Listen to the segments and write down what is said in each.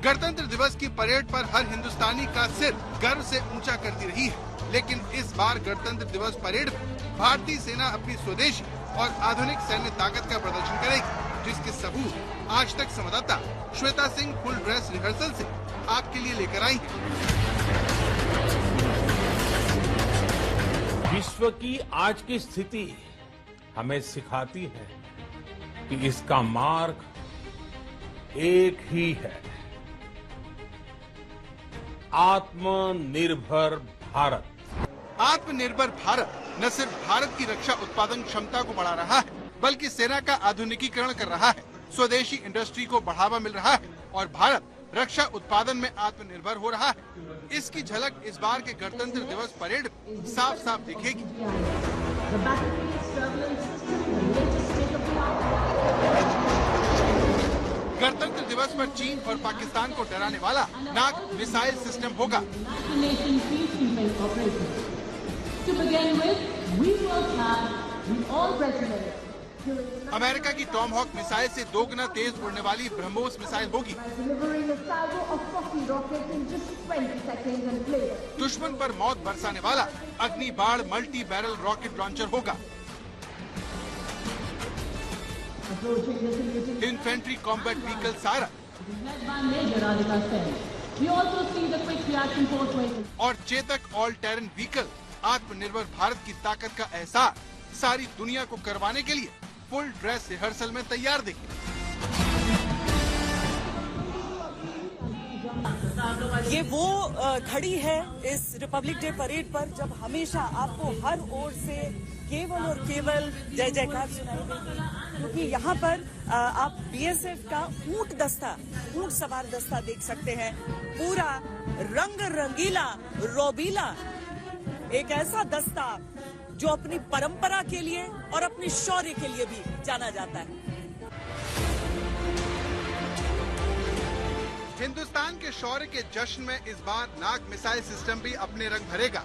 गणतंत्र दिवस की परेड पर हर हिंदुस्तानी का सिर गर्व से ऊंचा करती रही है, लेकिन इस बार गणतंत्र दिवस परेड में भारतीय सेना अपनी स्वदेशी और आधुनिक सैन्य ताकत का प्रदर्शन करेगी, जिसके सबूत आज तक संवाददाता Shweta Singh full dress rehearsal से आपके लिए लेकर आई है। विश्व की आज की स्थिति हमें सिखाती है कि इसका मार्ग एक ही है, आत्मनिर्भर भारत। आत्मनिर्भर भारत न सिर्फ भारत की रक्षा उत्पादन क्षमता को बढ़ा रहा है, बल्कि सेना का आधुनिकीकरण कर रहा है, स्वदेशी इंडस्ट्री को बढ़ावा मिल रहा है और भारत रक्षा उत्पादन में आत्मनिर्भर हो रहा है। इसकी झलक इस बार के गणतंत्र दिवस परेड में साफ साफ दिखेगी। गणतंत्र दिवस पर चीन और पाकिस्तान को डराने वाला नाग मिसाइल सिस्टम होगा। अमेरिका की टॉमहॉक मिसाइल से 2 गुना तेज उड़ने वाली ब्रह्मोस मिसाइल होगी। दुश्मन पर मौत बरसाने वाला अग्नि बाण मल्टी बैरल रॉकेट लॉन्चर होगा। इन्फेंट्री कॉम्बैट व्हीकल सारा और चेतक ऑल टेरन व्हीकल आत्मनिर्भर भारत की ताकत का एहसास सारी दुनिया को करवाने के लिए फुल ड्रेस रिहर्सल में तैयार देखिए। ये वो घड़ी है इस रिपब्लिक डे परेड पर जब हमेशा आपको हर ओर से केवल और केवल जय जयकार सुनाई देगी, क्योंकि यहाँ पर आप बीएसएफ का ऊंट सवार दस्ता देख सकते हैं। पूरा रंग रंगीला रोबीला एक ऐसा दस्ता जो अपनी परंपरा के लिए और अपनी शौर्य के लिए भी जाना जाता है। हिंदुस्तान के शौर्य के जश्न में इस बार नाग मिसाइल सिस्टम भी अपने रंग भरेगा।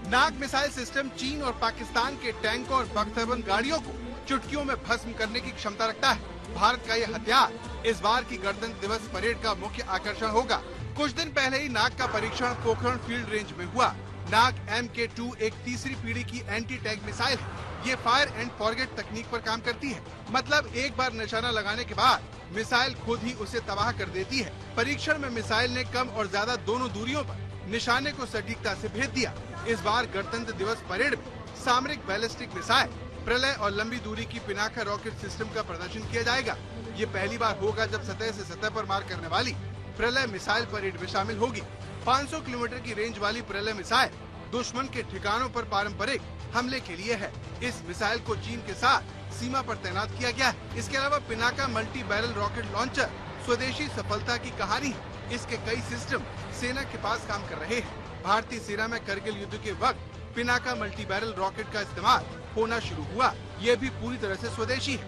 नाग मिसाइल सिस्टम चीन और पाकिस्तान के टैंकों और बख्तरबंद गाड़ियों को चुटकियों में भस्म करने की क्षमता रखता है। भारत का यह हथियार इस बार की गणतंत्र दिवस परेड का मुख्य आकर्षण होगा। कुछ दिन पहले ही नाग का परीक्षण पोखरण फील्ड रेंज में हुआ। नाग MK2 एक तीसरी पीढ़ी की एंटी टैंक मिसाइल है। ये फायर एंड फॉरगेट तकनीक पर काम करती है, मतलब एक बार निशाना लगाने के बाद मिसाइल खुद ही उसे तबाह कर देती है। परीक्षण में मिसाइल ने कम और ज्यादा दोनों दूरियों पर निशाने को सटीकता से भेद दिया। इस बार गणतंत्र दिवस परेड में सामरिक बैलिस्टिक मिसाइल, प्रलय और लंबी दूरी की पिनाका रॉकेट सिस्टम का प्रदर्शन किया जाएगा। ये पहली बार होगा जब सतह से सतह पर मार करने वाली प्रलय मिसाइल परेड में शामिल होगी। 500 किलोमीटर की रेंज वाली प्रलय मिसाइल दुश्मन के ठिकानों पर पारंपरिक हमले के लिए है। इस मिसाइल को चीन के साथ सीमा पर तैनात किया गया है। इसके अलावा Pinaka multi barrel rocket launcher स्वदेशी सफलता की कहानी है। इसके कई सिस्टम सेना के पास काम कर रहे हैं। भारतीय सेना में करगिल युद्ध के वक्त पिनाका मल्टी बैरल रॉकेट का इस्तेमाल होना शुरू हुआ। ये भी पूरी तरह से स्वदेशी है।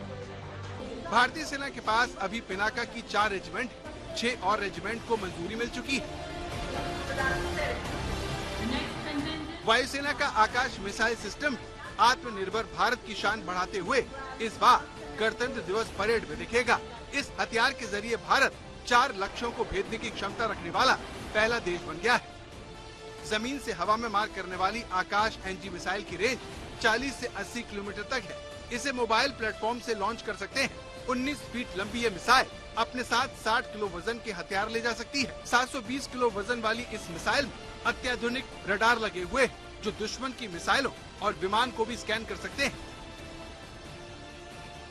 भारतीय सेना के पास अभी पिनाका की 4 रेजिमेंट, 6 और रेजिमेंट को मंजूरी मिल चुकी है। वायुसेना का आकाश मिसाइल सिस्टम आत्मनिर्भर भारत की शान बढ़ाते हुए इस बार गणतंत्र दिवस परेड में दिखेगा। इस हथियार के जरिए भारत 4 लक्ष्यों को भेदने की क्षमता रखने वाला पहला देश बन गया है। जमीन से हवा में मार करने वाली आकाश NG मिसाइल की रेंज 40 से 80 किलोमीटर तक है। इसे मोबाइल प्लेटफॉर्म से लॉन्च कर सकते हैं। 19 फीट लंबी ये मिसाइल अपने साथ 60 किलो वजन के हथियार ले जा सकती है। 720 किलो वजन वाली इस मिसाइल में अत्याधुनिक रडार लगे हुए हैं, जो दुश्मन की मिसाइलों और विमान को भी स्कैन कर सकते हैं।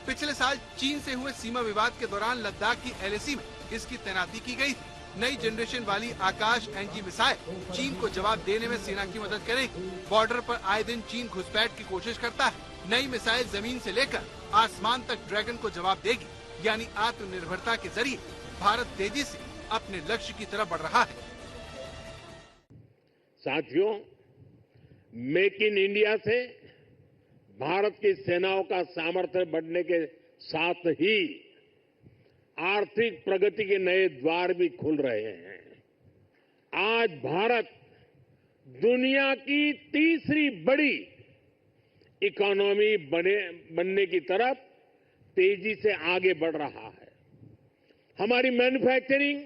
पिछले साल चीन से हुए सीमा विवाद के दौरान लद्दाख की LAC में इसकी तैनाती की गई थी। नई जनरेशन वाली आकाश NG मिसाइल चीन को जवाब देने में सेना की मदद करेगी। बॉर्डर पर आए दिन चीन घुसपैठ की कोशिश करता है। नई मिसाइल जमीन से लेकर आसमान तक ड्रैगन को जवाब देगी, यानी आत्मनिर्भरता के जरिए भारत तेजी से अपने लक्ष्य की तरफ बढ़ रहा है। साथियों, मेक इन इंडिया से भारत की सेनाओं का सामर्थ्य बढ़ने के साथ ही आर्थिक प्रगति के नए द्वार भी खुल रहे हैं। आज भारत दुनिया की तीसरी बड़ी इकोनॉमी बनने की तरफ तेजी से आगे बढ़ रहा है। हमारी मैन्युफैक्चरिंग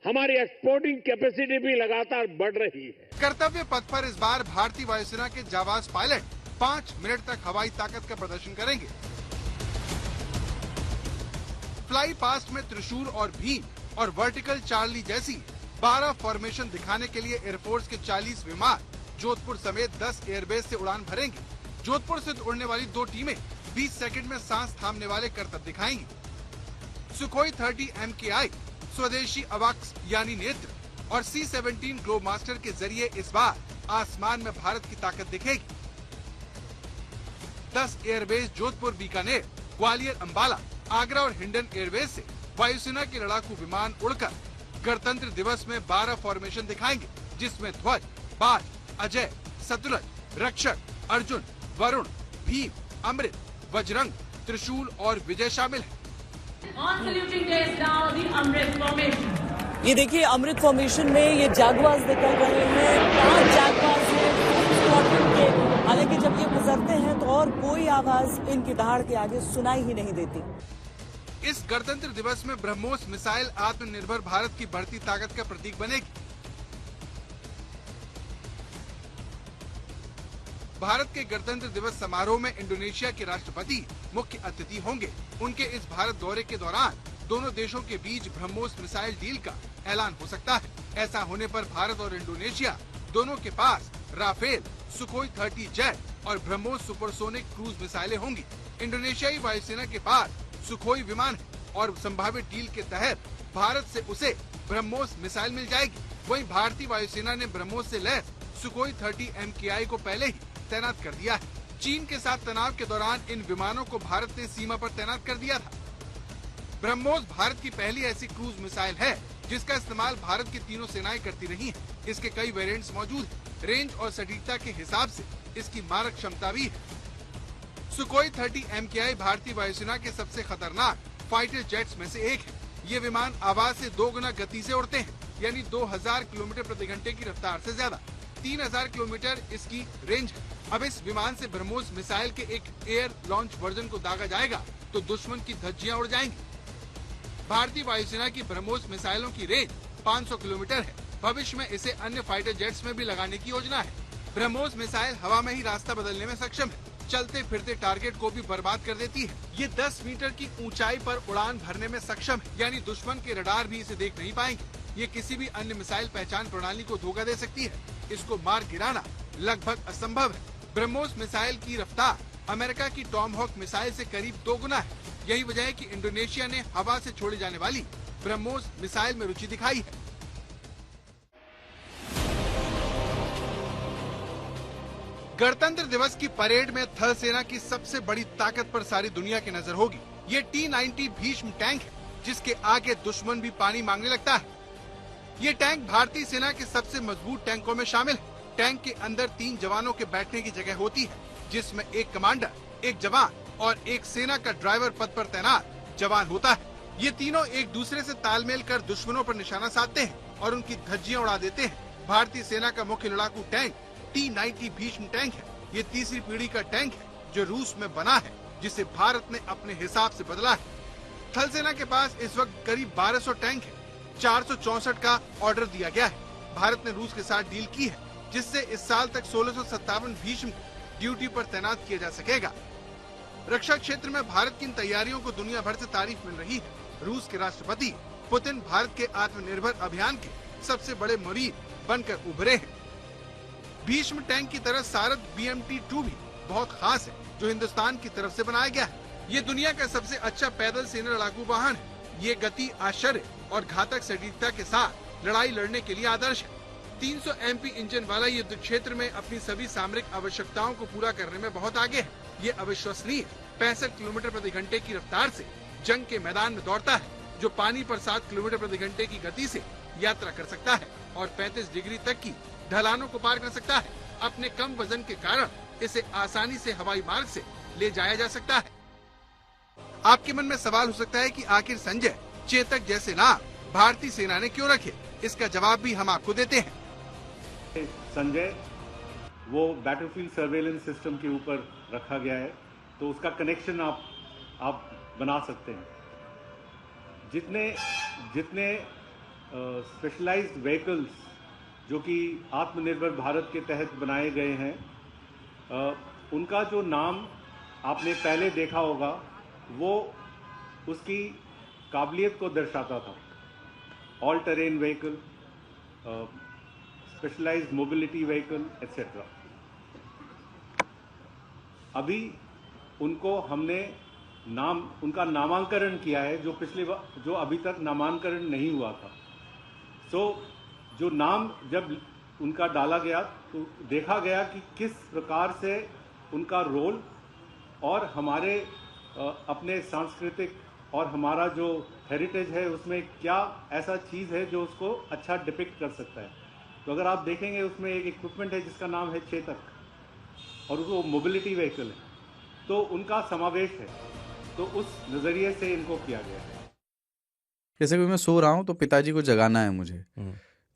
हमारी एक्सपोर्टिंग कैपेसिटी भी लगातार बढ़ रही है। कर्तव्य पथ पर इस बार भारतीय वायुसेना के जाबाज पायलट 5 मिनट तक हवाई ताकत का प्रदर्शन करेंगे। फ्लाई पास्ट में त्रिशूल और भीम और वर्टिकल चार्ली जैसी 12 फॉर्मेशन दिखाने के लिए एयरफोर्स के 40 विमान जोधपुर समेत 10 एयरबेस से उड़ान भरेंगे। जोधपुर से उड़ने वाली 2 टीमें 20 सेकंड में सांस थामने वाले करतब दिखाएंगी। सुखोई 30 MKI स्वदेशी अवाक्स यानी नेत्र और C-17 ग्लोब मास्टर के जरिए इस बार आसमान में भारत की ताकत दिखेगी। 10 एयरबेस जोधपुर, बीकानेर, ग्वालियर, अंबाला, आगरा और हिंडन एयरबेस से वायुसेना के लड़ाकू विमान उड़कर गणतंत्र दिवस में 12 फॉर्मेशन दिखाएंगे, जिसमें ध्वज, बाज, अजय, सतलज, रक्षक, अर्जुन, वरुण, भीम, अमृत, बजरंग, त्रिशूल और विजय शामिल है। ये देखिए अमृत फॉर्मेशन में ये जागवाज निकल रहे हैं। 5 जागवाज हैं। हालांकि जब ये गुजरते हैं तो और कोई आवाज इनकी दहाड़ के आगे सुनाई ही नहीं देती। इस गणतंत्र दिवस में ब्रह्मोस मिसाइल आत्मनिर्भर भारत की बढ़ती ताकत का प्रतीक बनेगी। भारत के गणतंत्र दिवस समारोह में इंडोनेशिया के राष्ट्रपति मुख्य अतिथि होंगे। उनके इस भारत दौरे के दौरान दोनों देशों के बीच ब्रह्मोस मिसाइल डील का ऐलान हो सकता है। ऐसा होने पर भारत और इंडोनेशिया दोनों के पास राफेल, सुखोई 30 जेट और ब्रह्मोस सुपरसोनिक क्रूज मिसाइलें होंगी। इंडोनेशियाई वायुसेना के पास सुखोई विमान है और संभावित डील के तहत भारत से उसे ब्रह्मोस मिसाइल मिल जाएगी। वहीं भारतीय वायुसेना ने ब्रह्मोस से लैस सुखोई 30 MKI को पहले ही तैनात कर दिया है। चीन के साथ तनाव के दौरान इन विमानों को भारत ने सीमा पर तैनात कर दिया था। ब्रह्मोस भारत की पहली ऐसी क्रूज मिसाइल है जिसका इस्तेमाल भारत की तीनों सेनाएं करती रही हैं। इसके कई वेरिएंट्स मौजूद हैं। रेंज और सटीकता के हिसाब से इसकी मारक क्षमता भी है। सुखोई 30 MKI भारतीय वायुसेना के सबसे खतरनाक फाइटर जेट्स में से एक है। ये विमान आवाज से 2 गुना गति से उड़ते हैं, यानी 2000 किलोमीटर प्रति घंटे की रफ्तार से ज्यादा। 3000 किलोमीटर इसकी रेंज है। अब इस विमान से ब्रह्मोस मिसाइल के एक एयर लॉन्च वर्जन को दागा जाएगा तो दुश्मन की धज्जियां उड़ जाएंगी। भारतीय वायुसेना की ब्रह्मोस मिसाइलों की रेंज 500 किलोमीटर है। भविष्य में इसे अन्य फाइटर जेट्स में भी लगाने की योजना है। ब्रह्मोस मिसाइल हवा में ही रास्ता बदलने में सक्षम है। चलते फिरते टारगेट को भी बर्बाद कर देती है। ये 10 मीटर की ऊंचाई पर उड़ान भरने में सक्षम है, यानी दुश्मन के रडार भी इसे देख नहीं पाएंगे। ये किसी भी अन्य मिसाइल पहचान प्रणाली को धोखा दे सकती है। इसको मार गिराना लगभग असंभव है। ब्रह्मोस मिसाइल की रफ्तार अमेरिका की टॉमहॉक मिसाइल से करीब 2 गुना है। यही वजह है कि इंडोनेशिया ने हवा से छोड़ी जाने वाली ब्रह्मोस मिसाइल में रुचि दिखाई है। गणतंत्र दिवस की परेड में थल सेना की सबसे बड़ी ताकत पर सारी दुनिया की नजर होगी। ये T-90 भीष्म टैंक है, जिसके आगे दुश्मन भी पानी मांगने लगता है। ये टैंक भारतीय सेना के सबसे मजबूत टैंकों में शामिल है। टैंक के अंदर 3 जवानों के बैठने की जगह होती है, जिसमें एक कमांडर, एक जवान और एक सेना का ड्राइवर पद पर तैनात जवान होता है। ये तीनों एक दूसरे से तालमेल कर दुश्मनों पर निशाना साधते हैं और उनकी धज्जियां उड़ा देते हैं। भारतीय सेना का मुख्य लड़ाकू टैंक T-90 भीष्म टैंक है। ये तीसरी पीढ़ी का टैंक है जो रूस में बना है, जिसे भारत ने अपने हिसाब से बदला है। थल सेना के पास इस वक्त करीब 1200 टैंक है। 464 का ऑर्डर दिया गया है। भारत ने रूस के साथ डील की है, जिससे इस साल तक 1657 भीष्म ड्यूटी पर तैनात किया जा सकेगा। रक्षा क्षेत्र में भारत की इन तैयारियों को दुनिया भर से तारीफ मिल रही है। रूस के राष्ट्रपति पुतिन भारत के आत्मनिर्भर अभियान के सबसे बड़े मुरीद बनकर उभरे हैं। भीष्म टैंक की तरह सारद BMT-2 भी बहुत खास है, जो हिंदुस्तान की तरफ से बनाया गया है। ये दुनिया का सबसे अच्छा पैदल सेना लड़ाकू वाहन है। ये गति, आश्चर्य और घातक सटीकता के साथ लड़ाई लड़ने के लिए आदर्श है। 300 MP इंजन वाला युद्ध क्षेत्र में अपनी सभी सामरिक आवश्यकताओं को पूरा करने में बहुत आगे है। ये अविश्वसनीय 65 किलोमीटर प्रति घंटे की रफ्तार से जंग के मैदान में दौड़ता है, जो पानी पर 7 किलोमीटर प्रति घंटे की गति से यात्रा कर सकता है और 35 डिग्री तक की ढलानों को पार कर सकता है। अपने कम वजन के कारण इसे आसानी से हवाई मार्ग से ले जाया जा सकता है। आपके मन में सवाल हो सकता है कि आखिर संजय, चेतक जैसे नाम भारतीय सेना ने क्यों रखे? इसका जवाब भी हम आपको देते हैं। संजय वो बैटलफील्ड सर्वेलेंस सिस्टम के ऊपर रखा गया है, तो उसका कनेक्शन आप बना सकते हैं। जितने स्पेशलाइज्ड व्हीकल्स जो कि आत्मनिर्भर भारत के तहत बनाए गए हैं, उनका जो नाम आपने पहले देखा होगा वो उसकी काबिलियत को दर्शाता था। All terrain vehicle, specialised mobility vehicle etcetera. अभी उनको हमने उनका नामांकन किया है, जो अभी तक नामांकन नहीं हुआ था। जो नाम जब उनका डाला गया तो देखा गया कि किस प्रकार से उनका रोल और हमारे अपने सांस्कृतिक और हमारा जो हेरिटेज है उसमें क्या ऐसा चीज़ है जो उसको अच्छा डिपिक्ट कर सकता है। तो अगर आप देखेंगे उसमें एक इक्विपमेंट है जिसका नाम है चेतक और वो मोबिलिटी व्हीकल है, तो उनका समावेश है। तो उस नज़रिए से इनको किया गया है। जैसे कि मैं सो रहा हूँ तो पिताजी को जगाना है मुझे,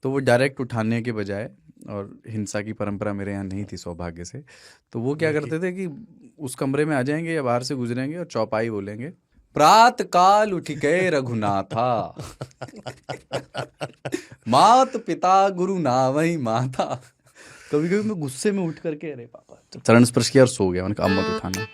तो वो डायरेक्ट उठाने के बजाय, और हिंसा की परंपरा मेरे यहाँ नहीं थी सौभाग्य से, तो वो क्या करते थे कि उस कमरे में आ जाएंगे या बाहर से गुजरेंगे और चौपाई बोलेंगे, प्रात काल उठ गए रघुनाथा मात पिता गुरु नावई माता। कभी कभी मैं गुस्से में उठ करके अरे पापा चरण स्पर्श किया और सो गया। उनका अब मत उठाना।